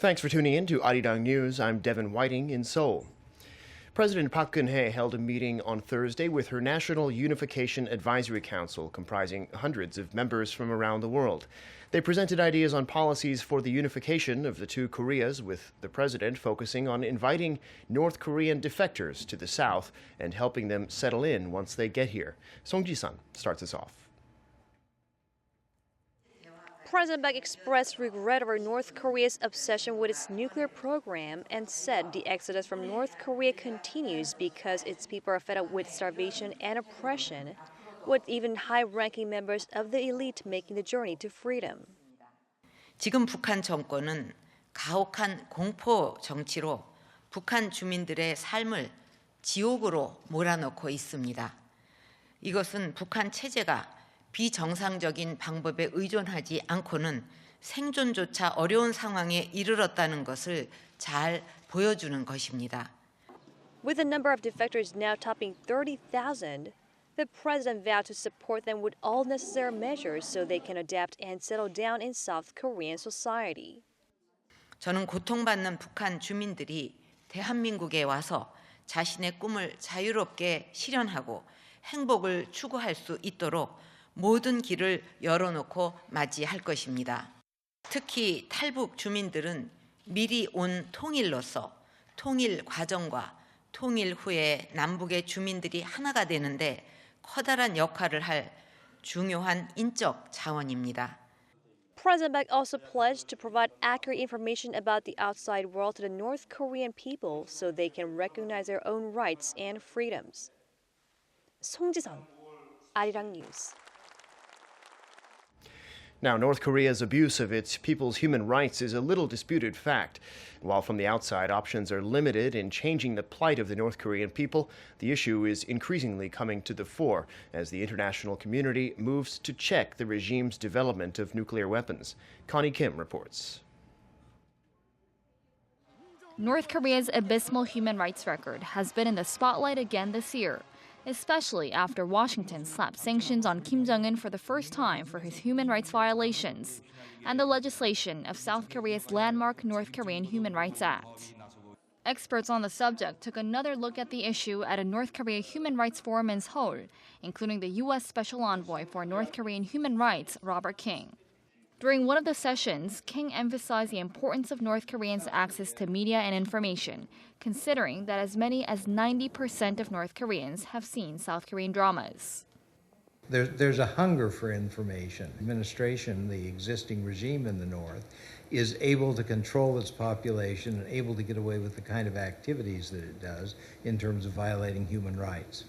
Thanks for tuning in to ARIRANG News. I'm Devin Whiting in Seoul. President Park Geun-hye held a meeting on Thursday with her National Unification Advisory Council, comprising hundreds of members from around the world. They presented ideas on policies for the unification of the two Koreas, with the president focusing on inviting North Korean defectors to the south and helping them settle in once they get here. Song Ji-sun starts us off. President Park expressed regret over North Korea's obsession with its nuclear program and said the exodus from North Korea continues because its people are fed up with starvation and oppression, with even high-ranking members of the elite making the journey to freedom. 지금 북한 정권은 가혹한 공포 정치로 북한 주민들의 삶을 지옥으로 몰아넣고 있습니다. 이것은 북한 체제가 비정상적인 방법에 의존하지 않고는 생존조차 어려운 상황에 이르렀다는 것을 잘 보여주는 것입니다. With the number of defectors now topping 30,000, the president vowed to support them with all necessary measures so they can adapt and settle down in South Korean society. 저는 고통받는 북한 주민들이 대한민국에 와서 자신의 꿈을 자유롭게 실현하고 행복을 추구할 수 있도록 모든 길을 열어놓고 맞이할 것입니다. 특히 탈북 주민들은 미리 온 통일로서 통일 과정과 통일 후에 남북의 주민들이 하나가 되는데 커다란 역할을 할 중요한 인적 자원입니다. President Park also pledged to provide accurate information about the outside world to the North Korean people so they can recognize their own rights and freedoms. 송지선, 아리랑 뉴스. Now, North Korea's abuse of its people's human rights is a little disputed fact. While from the outside, options are limited in changing the plight of the North Korean people, the issue is increasingly coming to the fore as the international community moves to check the regime's development of nuclear weapons. Connie Kim reports. North Korea's abysmal human rights record has been in the spotlight again this year, especially after Washington slapped sanctions on Kim Jong-un for the first time for his human rights violations, and the legislation of South Korea's landmark North Korean Human Rights Act. Experts on the subject took another look at the issue at a North Korea Human Rights Forum in Seoul, including the U.S. Special Envoy for North Korean Human Rights, Robert King. During one of the sessions, King emphasized the importance of North Koreans' access to media and information, considering that as many as 90% of North Koreans have seen South Korean dramas. There's a hunger for information. Administration, the existing regime in the North, is able to control its population and able to get away with the kind of activities that it does in terms of violating human rights.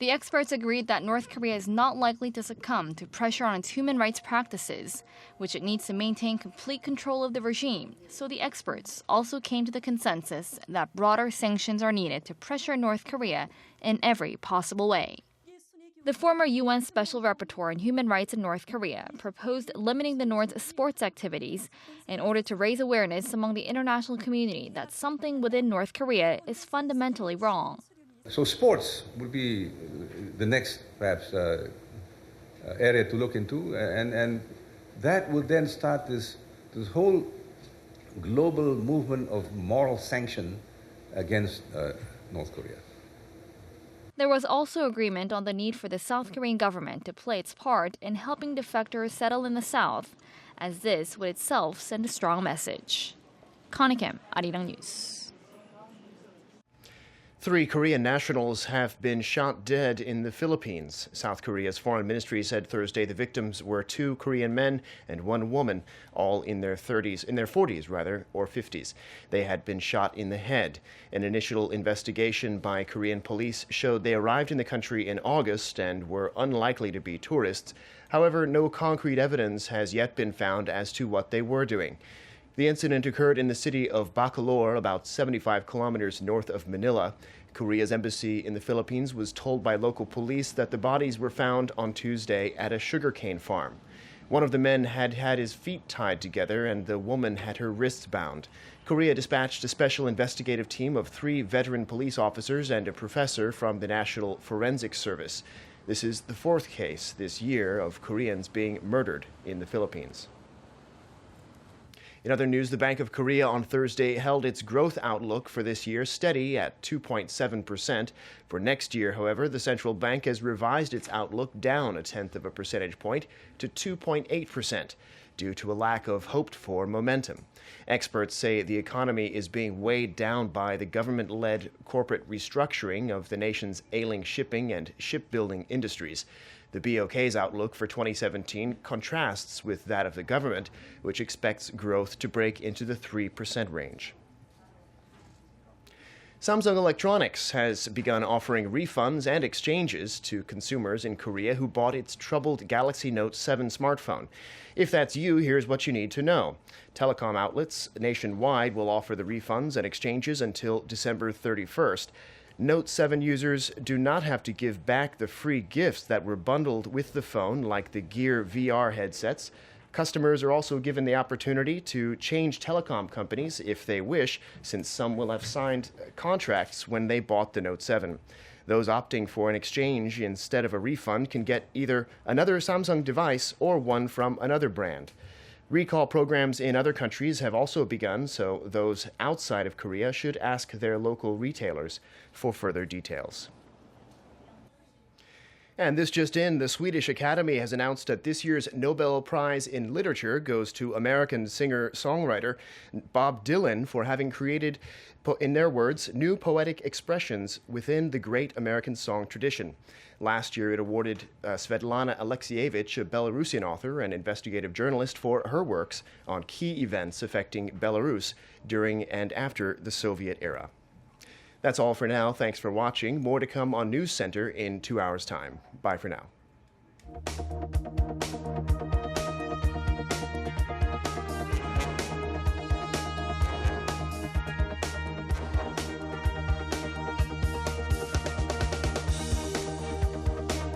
The experts agreed that North Korea is not likely to succumb to pressure on its human rights practices, which it needs to maintain complete control of the regime. So the experts also came to the consensus that broader sanctions are needed to pressure North Korea in every possible way. The former UN Special Rapporteur on Human Rights in North Korea proposed limiting the North's sports activities in order to raise awareness among the international community that something within North Korea is fundamentally wrong. So sports would be the next, perhaps, area to look into, and that would then start this whole global movement of moral sanction against North Korea. There was also agreement on the need for the South Korean government to play its part in helping defectors settle in the South, as this would itself send a strong message. Connie Kim, ARIRANG News. 3 Korean nationals have been shot dead in the Philippines. South Korea's foreign ministry said Thursday the victims were 2 Korean men and 1 woman, all in their 40s or 50s. They had been shot in the head. An initial investigation by Korean police showed they arrived in the country in August and were unlikely to be tourists. However, no concrete evidence has yet been found as to what they were doing. The incident occurred in the city of Bacolor, about 75 kilometers north of Manila. Korea's embassy in the Philippines was told by local police that the bodies were found on Tuesday at a sugarcane farm. One of the men had had his feet tied together and the woman had her wrists bound. Korea dispatched a special investigative team of 3 veteran police officers and a professor from the National Forensic Service. This is the 4th case this year of Koreans being murdered in the Philippines. In other news, the Bank of Korea on Thursday held its growth outlook for this year steady at 2.7%. For next year, however, the central bank has revised its outlook down 0.1 of a percentage point to 2.8%. Due to a lack of hoped-for momentum. Experts say the economy is being weighed down by the government-led corporate restructuring of the nation's ailing shipping and shipbuilding industries. The BOK's outlook for 2017 contrasts with that of the government, which expects growth to break into the 3% range. Samsung Electronics has begun offering refunds and exchanges to consumers in Korea who bought its troubled Galaxy Note 7 smartphone. If that's you, here's what you need to know. Telecom outlets nationwide will offer the refunds and exchanges until December 31st. Note 7 users do not have to give back the free gifts that were bundled with the phone, like the Gear VR headsets. Customers are also given the opportunity to change telecom companies if they wish, since some will have signed contracts when they bought the Note 7. Those opting for an exchange instead of a refund can get either another Samsung device or one from another brand. Recall programs in other countries have also begun, so those outside of Korea should ask their local retailers for further details. And this just in, the Swedish Academy has announced that this year's Nobel Prize in Literature goes to American singer-songwriter Bob Dylan for having created, in their words, new poetic expressions within the great American song tradition. Last year, it awarded Svetlana Alexievich, a Belarusian author and investigative journalist, for her works on key events affecting Belarus during and after the Soviet era. That's all for now. Thanks for watching. More to come on News Center in 2 hours' time. Bye for now.